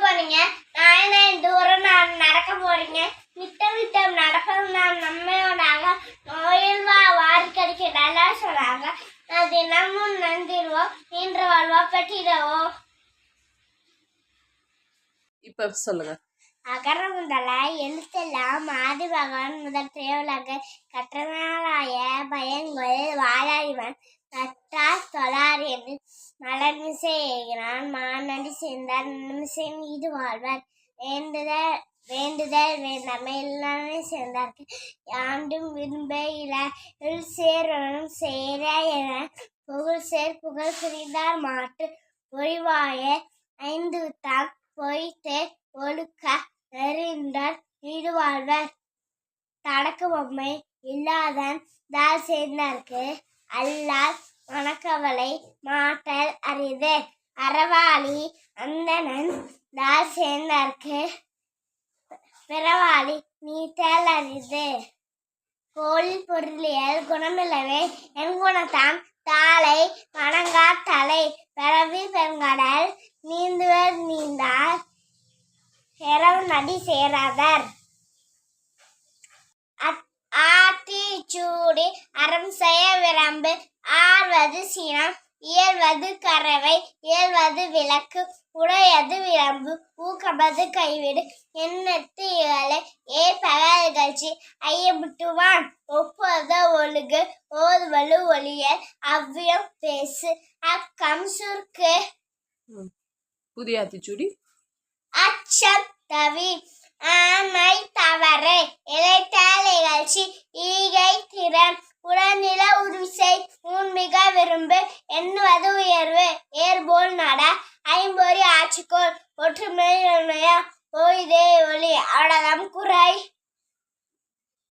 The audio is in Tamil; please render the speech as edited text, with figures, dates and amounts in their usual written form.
போறீங்க? நான் தூரம் நான் நடக்க போறீங்க. மிட்டம் மிட்டம் நடப்பது நான் நம்மையோடாக நோயில் வாரி கடிக்க நல்லா சொன்னாங்க. நான் தினமும் நந்திடுவோம் இன்று வாழ்வா பெற்றிடுவோம். இப்ப சொல்லுங்க. அகர முதல எழுத்தெல்லாம் ஆதி பகவான் முதல் திரையுலக கற்றனாலாய பயன்கள் வாழாடிவன் நற்றார் தொழார் என்று மலர்மிசை ஏகினான் மானடி சேர்ந்தார் நன்மிசை மீது வாழ்வார் வேண்டுதல் வேண்டாமை எல்லாமே சேர்ந்தார்க்கு யாண்டும் விரும்ப இல் சேரனும் சேர என புகழ் புரிந்தார் மாட்டு பொறிவாய ஐந்து தான் பொய்த்து ஒழுக்க நெறிந்தார் வீடு வாழ்வர் தடக்கு பொம்மை இல்லாதன் தால் சேர்ந்தார்க்கு அல்லால் மனக்கவலை மாட்டல் அரிது அறவாளி அந்தணன் தால் சேர்ந்தார்க்கு பிறவாளி நீத்தல் அரிது கோளில் பொருளியல் குணமில்லவே என் குணத்தான் தாளை வணங்கா தலை பிறவி பெருங்கடல் நீந்துவர் நீந்தார் இரவு நடி சேராதர் ஆத்தி சூடி அறம் செய்ய விரம்பு ஆர்வது சினம் இயல்வது கறவை இயல்வது விளக்கு உடையது விளம்பு ஊக்கமது கைவிடு எண்ணத்து இகழ ஏ பகல் நிகழ்ச்சி ஐயமுட்டுவான் ஒப்புத ஒழுகு ஓதுவலு ஒளிய அவ்வியம் பேசு அக்கம் சுருக்கு. புதிய ஆத்திச்சூடி. அச்சம் தவி ஆமை தவறு இளைத்தால் நிகழ்ச்சி ஈகை திறன் உடல்நில உருவிசை உண்மிக விரும்பு எண்ணுவது உயர்வு ஏர்போல் நட ஐம்பொறி ஆட்சிக்கோள் ஒற்றுமை போய்தே ஒளி அடகம் குறை.